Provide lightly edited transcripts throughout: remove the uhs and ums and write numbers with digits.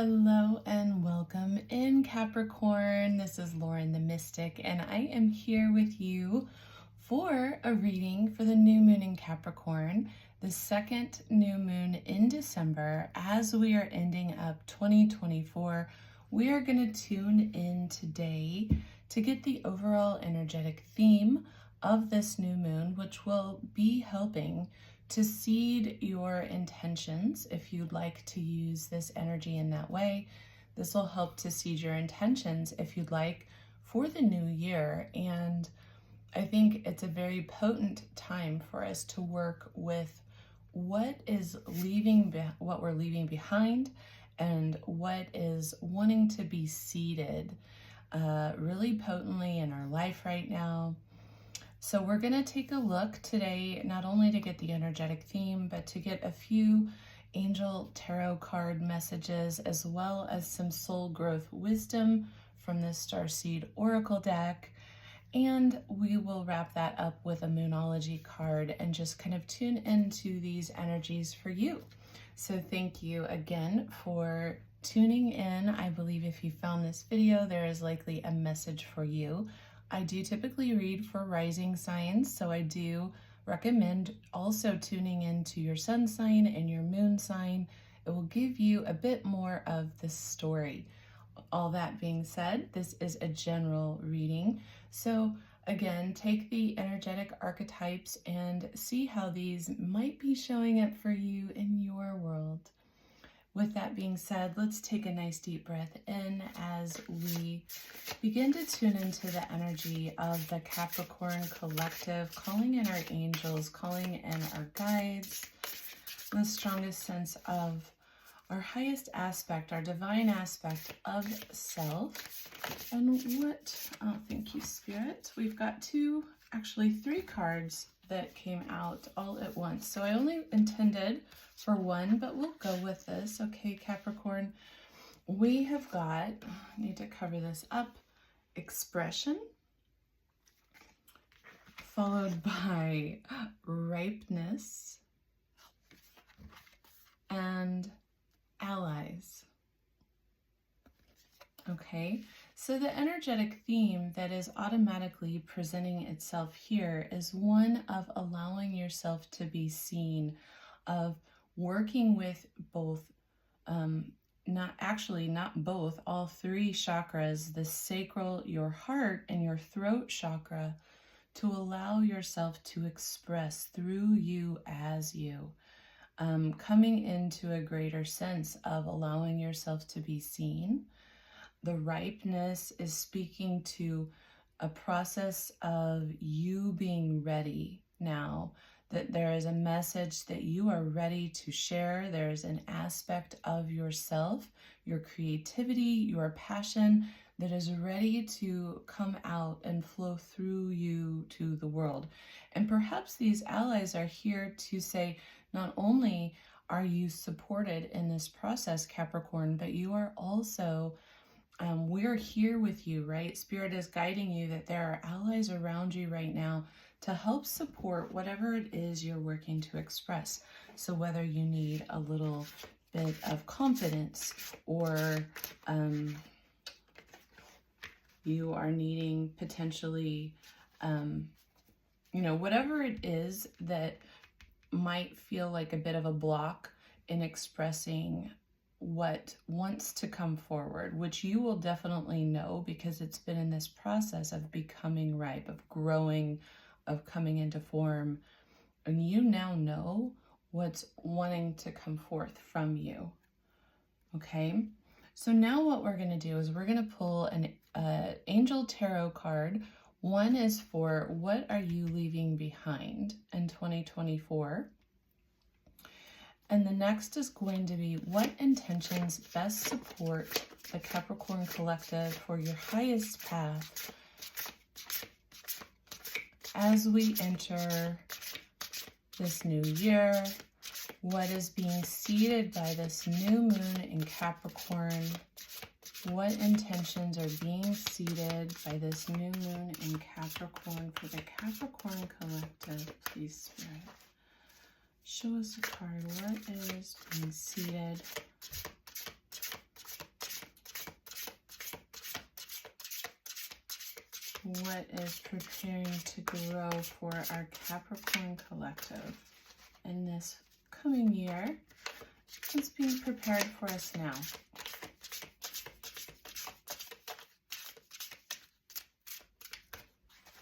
Hello and welcome in Capricorn. This is Lauren the Mystic, and I am here with you for a reading for the new moon in Capricorn, the second new moon in December. As we are ending up 2024, we are going to tune in today to get the overall energetic theme of this new moon, which will be helping to seed your intentions if you'd like to use this energy in that way. This will help to seed your intentions if you'd like for the new year. And I think it's a very potent time for us to work with what we're leaving behind and what is wanting to be seeded really potently in our life right now. So we're going to take a look today, not only to get the energetic theme, but to get a few angel tarot card messages, as well as some soul growth wisdom from the Starseed Oracle deck. And we will wrap that up with a Moonology card and just kind of tune into these energies for you. So thank you again for tuning in. I believe if you found this video, there is likely a message for you. I do typically read for rising signs, so I do recommend also tuning into your sun sign and your moon sign. It will give you a bit more of the story. All that being said, this is a general reading. So again, take the energetic archetypes and see how these might be showing up for you in your world. With that being said, let's take a nice deep breath in as we begin to tune into the energy of the Capricorn collective, calling in our angels, calling in our guides, the strongest sense of our highest aspect, our divine aspect of self. And thank you, Spirit. We've got three cards that came out all at once. So I only intended for one, but we'll go with this. Okay, Capricorn, we have got, I need to cover this up, expression, followed by ripeness, and allies. Okay, so the energetic theme that is automatically presenting itself here is one of allowing yourself to be seen, of working with both, all three chakras, the sacral, your heart, and your throat chakra, to allow yourself to express through you as you. Coming into a greater sense of allowing yourself to be seen. The ripeness is speaking to a process of you being ready now, that there is a message that you are ready to share. There is an aspect of yourself, your creativity, your passion that is ready to come out and flow through you to the world. And perhaps these allies are here to say, not only are you supported in this process, Capricorn, but you are also we're here with you, right? Spirit is guiding you that there are allies around you right now to help support whatever it is you're working to express. So whether you need a little bit of confidence, or you are needing potentially, whatever it is that might feel like a bit of a block in expressing what wants to come forward, which you will definitely know because it's been in this process of becoming ripe, of growing, of coming into form, and you now know what's wanting to come forth from you. Okay, so now what we're going to do is we're going to pull an angel tarot card. One is for what are you leaving behind in 2024? And the next is going to be what intentions best support the Capricorn collective for your highest path as we enter this new year. What is being seeded by this new moon in Capricorn? What intentions are being seeded by this new moon in Capricorn for the Capricorn collective? Please, Spirit, show us a card. What is being seeded what is preparing to grow for our Capricorn collective in this coming year. What's being prepared for us now?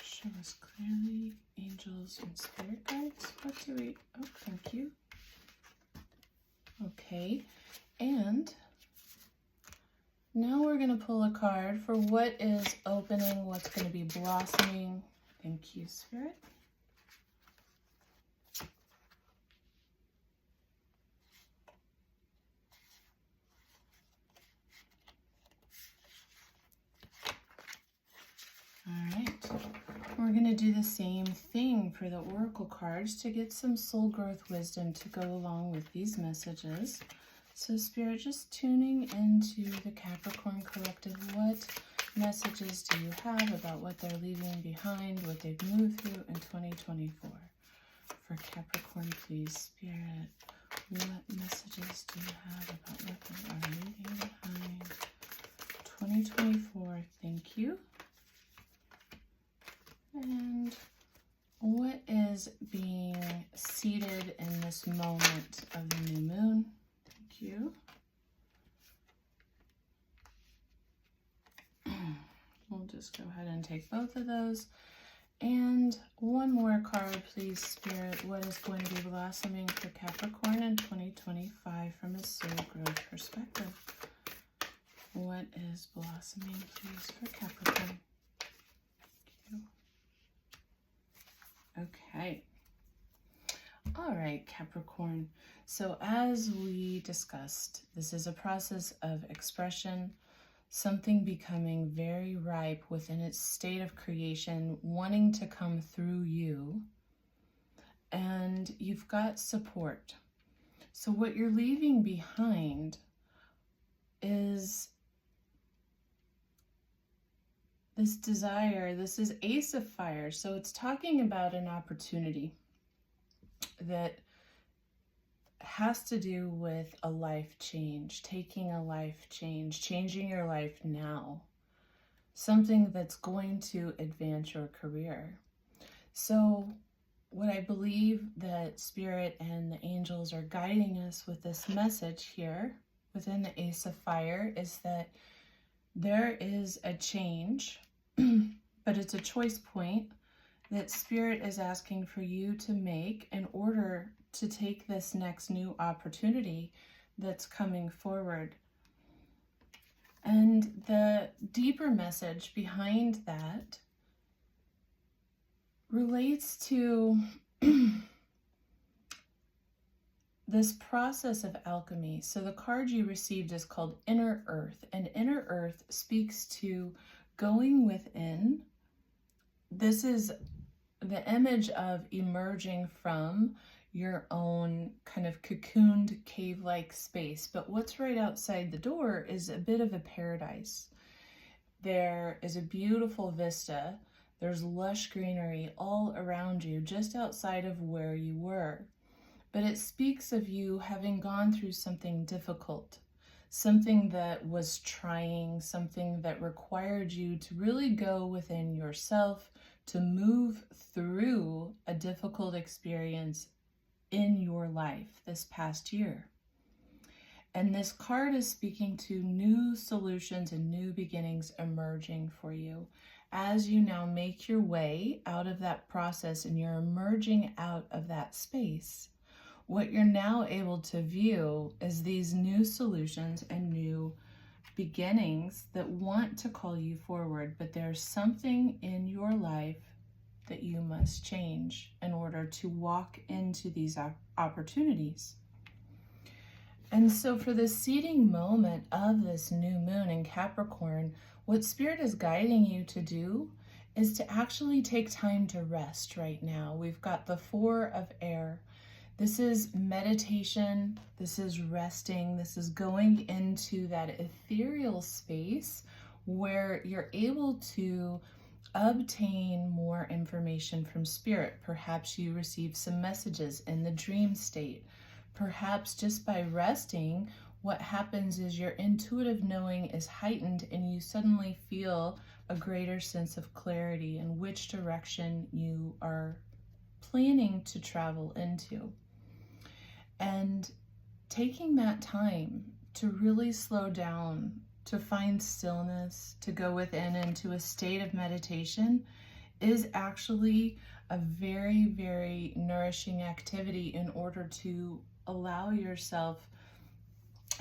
Show us clearly, angels and spirit guides. What do we, oh, thank you. Okay, and now we're going to pull a card for what is opening, what's going to be blossoming. Thank you, Spirit. All right, we're going to do the same thing for the oracle cards to get some soul growth wisdom to go along with these messages. So Spirit, just tuning into the Capricorn collective, what messages do you have about what they're leaving behind, what they've moved through in 2024? For Capricorn, please, Spirit, what messages do you have about what they are leaving behind? 2024, thank you. And what is being seated in this moment of the new moon? Thank you. We'll just go ahead and take both of those. And one more card, please, Spirit. What is going to be blossoming for Capricorn in 2025 from a soul growth perspective? What is blossoming, please, for Capricorn? Thank you. Okay. All right, Capricorn. So as we discussed, this is a process of expression, something becoming very ripe within its state of creation, wanting to come through you, and you've got support. So what you're leaving behind is this desire. This is Ace of Fire, so it's talking about an opportunity that has to do with a life change, taking a life change, changing your life now, something that's going to advance your career. So what I believe that Spirit and the angels are guiding us with this message here within the Ace of Fire is that there is a change, but it's a choice point that Spirit is asking for you to make in order to take this next new opportunity that's coming forward. And the deeper message behind that relates to this process of alchemy. So the card you received is called Inner Earth, and Inner Earth speaks to going within. This is the image of emerging from your own kind of cocooned cave-like space. But what's right outside the door is a bit of a paradise. There is a beautiful vista. There's lush greenery all around you, just outside of where you were. But it speaks of you having gone through something difficult, something that was trying, something that required you to really go within yourself, to move through a difficult experience in your life this past year. And this card is speaking to new solutions and new beginnings emerging for you as you now make your way out of that process and you're emerging out of that space. What you're now able to view is these new solutions and new beginnings that want to call you forward, but there's something in your life that you must change in order to walk into these opportunities. And so for the seeding moment of this new moon in Capricorn, what Spirit is guiding you to do is to actually take time to rest right now. We've got the Four of Air. This is meditation, this is resting, this is going into that ethereal space where you're able to obtain more information from Spirit. Perhaps you receive some messages in the dream state. Perhaps just by resting, what happens is your intuitive knowing is heightened and you suddenly feel a greater sense of clarity in which direction you are planning to travel into. And taking that time to really slow down, to find stillness, to go within into a state of meditation is actually a very, very nourishing activity in order to allow yourself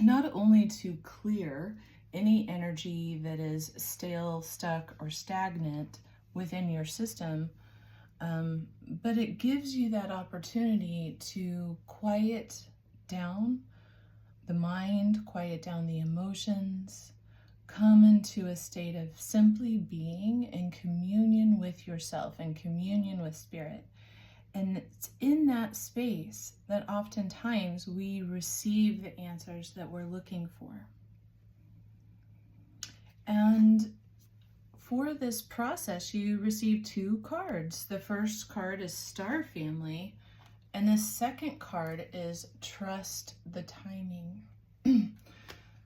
not only to clear any energy that is stale, stuck, or stagnant within your system, but it gives you that opportunity to quiet down the mind, quiet down the emotions, come into a state of simply being in communion with yourself, in communion with spirit. And it's in that space that oftentimes we receive the answers that we're looking for. And for this process, you receive 2 cards. The first card is Star Family, and the second card is Trust the Timing.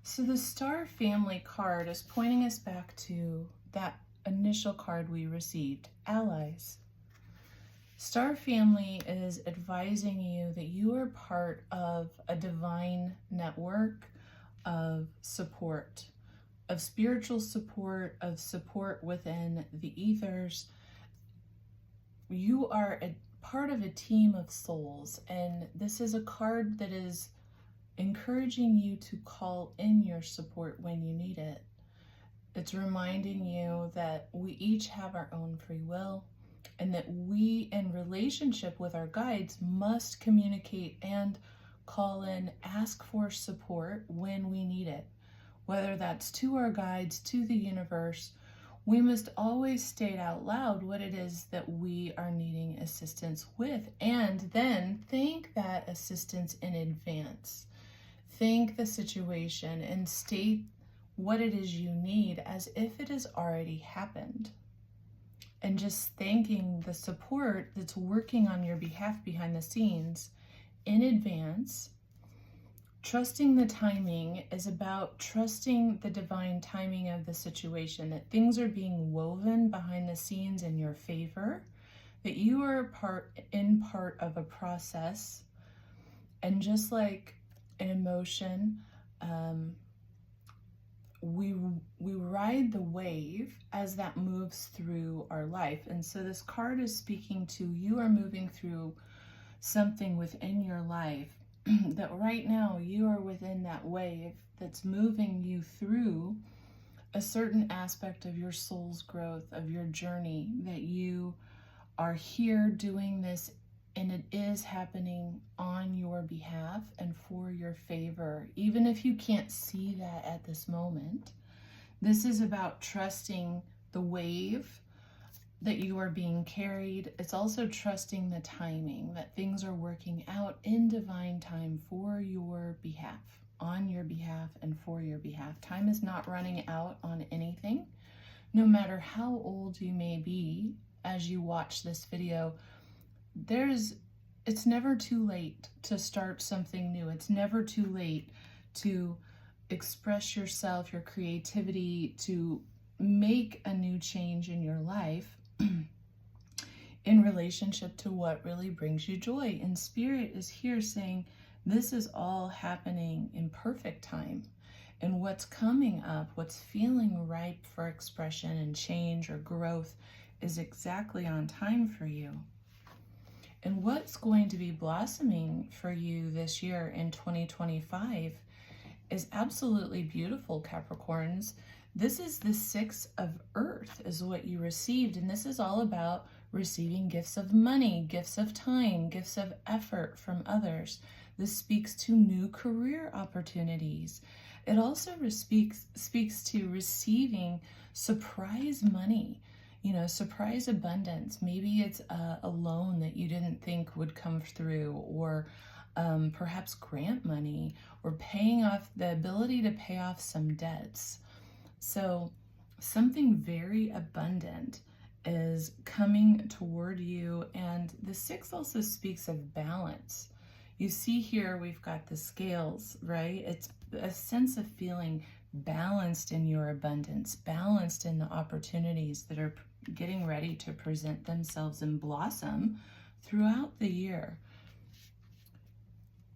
So the Star Family card is pointing us back to that initial card we received, Allies. Star Family is advising you that you are part of a divine network of support, of spiritual support, of support within the ethers. You are a part of a team of souls, and this is a card that is encouraging you to call in your support when you need it. It's reminding you that we each have our own free will, and that we, in relationship with our guides, must communicate and call in, ask for support when we need it. Whether that's to our guides, to the universe, we must always state out loud what it is that we are needing assistance with, and then thank that assistance in advance. Thank the situation and state what it is you need as if it has already happened. And just thanking the support that's working on your behalf behind the scenes in advance. Trusting the timing is about trusting the divine timing of the situation, that things are being woven behind the scenes in your favor, that you are part of a process. And just like an emotion, we ride the wave as that moves through our life. And so this card is speaking to you are moving through something within your life that right now you are within that wave that's moving you through a certain aspect of your soul's growth, of your journey, that you are here doing this, and it is happening on your behalf and for your favor. Even if you can't see that at this moment, this is about trusting the wave that you are being carried. It's also trusting the timing, that things are working out in divine time for your behalf, on your behalf, and for your behalf. Time is not running out on anything. No matter how old you may be as you watch this video, it's never too late to start something new. It's never too late to express yourself, your creativity, to make a new change in your life in relationship to what really brings you joy. And Spirit is here saying this is all happening in perfect time. And what's coming up, what's feeling ripe for expression and change or growth is exactly on time for you. And what's going to be blossoming for you this year in 2025 is absolutely beautiful, Capricorns. This is the 6 of Earth is what you received. And this is all about receiving gifts of money, gifts of time, gifts of effort from others. This speaks to new career opportunities. It also speaks to receiving surprise money, surprise abundance. Maybe it's a loan that you didn't think would come through, or perhaps grant money, or paying off, the ability to pay off some debts. So something very abundant is coming toward you. And the 6 also speaks of balance. You see here, we've got the scales, right? It's a sense of feeling balanced in your abundance, balanced in the opportunities that are getting ready to present themselves and blossom throughout the year.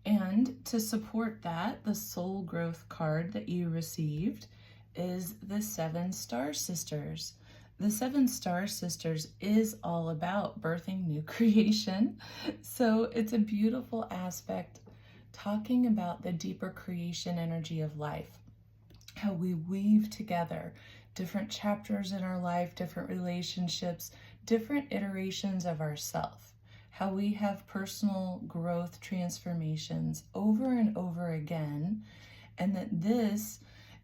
And to support that, the soul growth card that you received is the 7 Star Sisters. The 7 Star Sisters is all about birthing new creation. So it's a beautiful aspect talking about the deeper creation energy of life, how we weave together different chapters in our life, different relationships, different iterations of ourselves, how we have personal growth transformations over and over again, and that this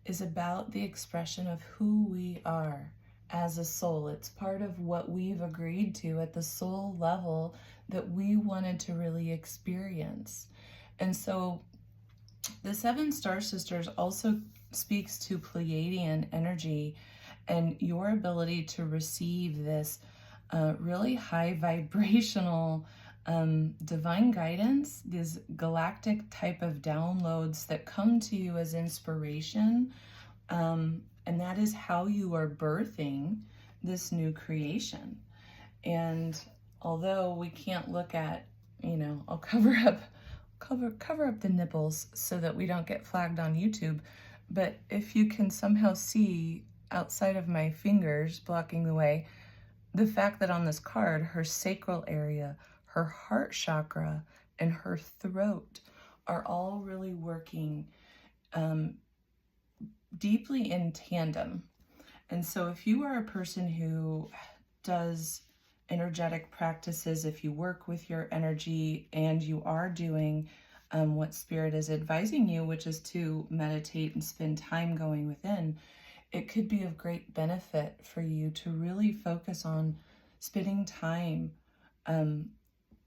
is about the expression of who we are as a soul. It's part of what we've agreed to at the soul level that we wanted to really experience. And so the 7 Star Sisters also speaks to Pleiadian energy and your ability to receive this really high vibrational divine guidance, these galactic type of downloads that come to you as inspiration. And that is how you are birthing this new creation. And although we can't look at, I'll cover up the nipples so that we don't get flagged on YouTube. But if you can somehow see outside of my fingers blocking the way, the fact that on this card, her sacral area, her heart chakra, and her throat are all really working deeply in tandem. And so if you are a person who does energetic practices, if you work with your energy and you are doing what Spirit is advising you, which is to meditate and spend time going within, it could be of great benefit for you to really focus on spending time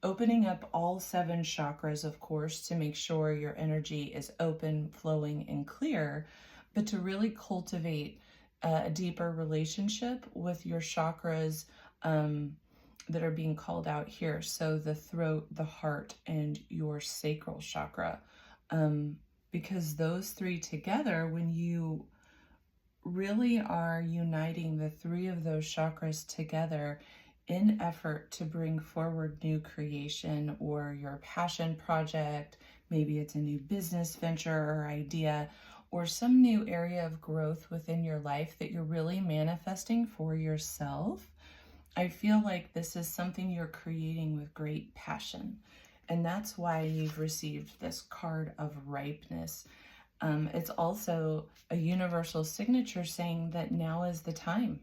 opening up all 7 chakras, of course, to make sure your energy is open, flowing, and clear, but to really cultivate a deeper relationship with your chakras that are being called out here. So the throat, the heart, and your sacral chakra. Because those 3 together, when you really are uniting the 3 of those chakras together in effort to bring forward new creation or your passion project, maybe it's a new business venture or idea, or some new area of growth within your life that you're really manifesting for yourself, I feel like this is something you're creating with great passion. And that's why you've received this card of ripeness. It's also a universal signature saying that now is the time.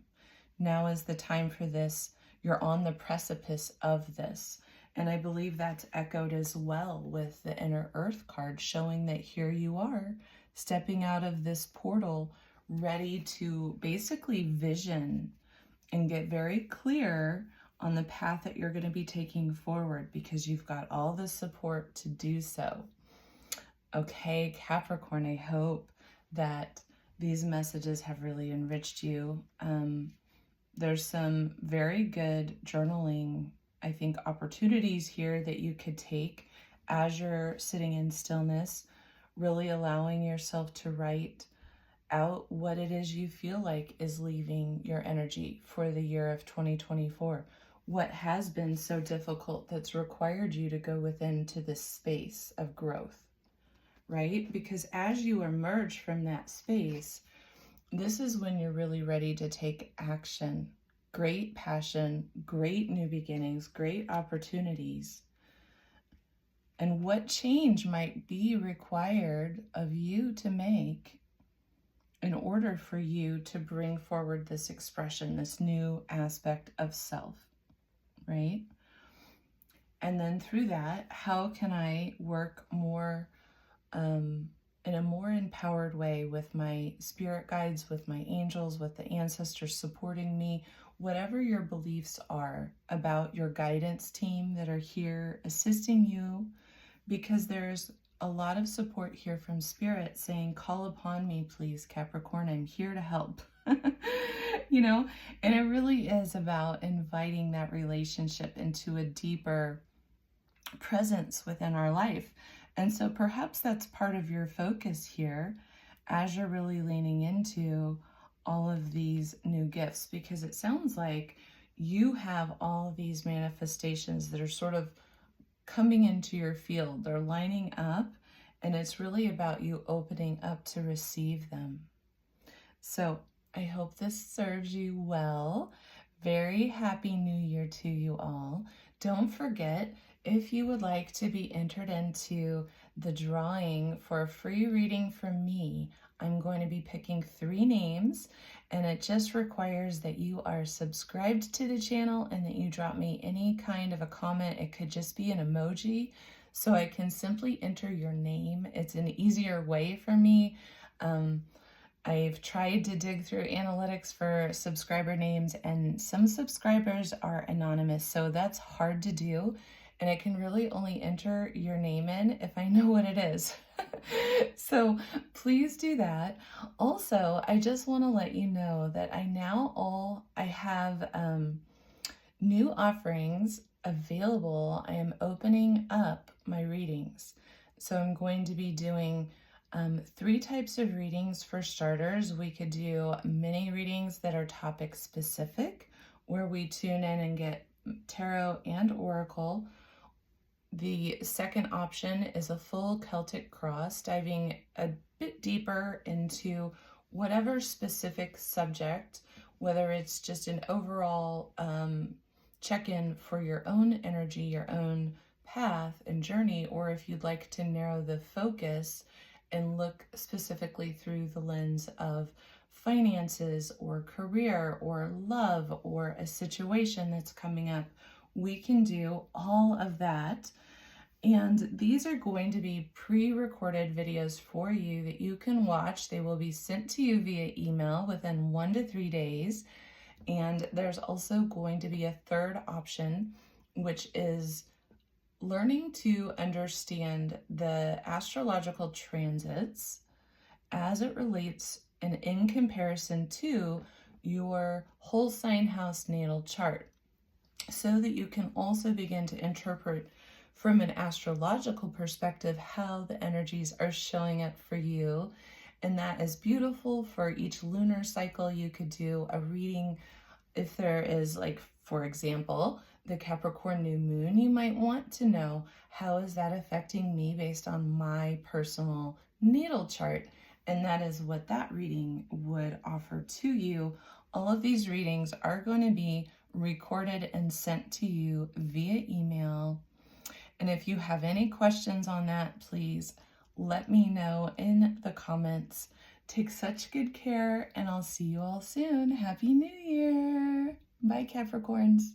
Now is the time for this. You're on the precipice of this. And I believe that's echoed as well with the Inner Earth card, showing that here you are, stepping out of this portal, ready to basically vision and get very clear on the path that you're going to be taking forward, because you've got all the support to do so. Okay, Capricorn, I hope that these messages have really enriched you. There's some very good journaling, I think, opportunities here that you could take as you're sitting in stillness, really allowing yourself to write out what it is you feel like is leaving your energy for the year of 2024. What has been so difficult that's required you to go within to this space of growth, right? Because as you emerge from that space, this is when you're really ready to take action. Great passion, great new beginnings, great opportunities. And what change might be required of you to make in order for you to bring forward this expression, this new aspect of self, right? And then through that, how can I work more in a more empowered way with my spirit guides, with my angels, with the ancestors supporting me, whatever your beliefs are about your guidance team that are here assisting you, because there's a lot of support here from Spirit saying, call upon me, please, Capricorn, I'm here to help. You know, and it really is about inviting that relationship into a deeper presence within our life. And so perhaps that's part of your focus here as you're really leaning into all of these new gifts, because it sounds like you have all these manifestations that are sort of coming into your field. They're lining up, and it's really about you opening up to receive them. So I hope this serves you well. Very happy New Year to you all. Don't forget, if you would like to be entered into the drawing for a free reading from me, I'm going to be picking 3 names, and it just requires that you are subscribed to the channel and that you drop me any kind of a comment. It could just be an emoji, so I can simply enter your name. It's an easier way for me. I've tried to dig through analytics for subscriber names, and some subscribers are anonymous, so that's hard to do, and I can really only enter your name in if I know what it is. So please do that. Also, I just want to let you know that I have new offerings available. I am opening up my readings. So I'm going to be doing 3 types of readings for starters. We could do mini readings that are topic specific, where we tune in and get tarot and oracle. The second option is a full Celtic cross, diving a bit deeper into whatever specific subject, whether it's just an overall check-in for your own energy, your own path and journey, or if you'd like to narrow the focus and look specifically through the lens of finances or career or love or a situation that's coming up, we can do all of that. And these are going to be pre-recorded videos for you that you can watch. They will be sent to you via email within 1 to 3 days. And there's also going to be a third option, which is learning to understand the astrological transits as it relates and in comparison to your whole sign house natal chart, so that you can also begin to interpret from an astrological perspective how the energies are showing up for you. And that is beautiful. For each lunar cycle, you could do a reading. If there is, like, for example, the Capricorn new moon, you might want to know, how is that affecting me based on my personal natal chart? And that is what that reading would offer to you. All of these readings are going to be recorded and sent to you via email. And if you have any questions on that, please let me know in the comments. Take such good care, and I'll see you all soon. Happy New Year. Bye, Capricorns.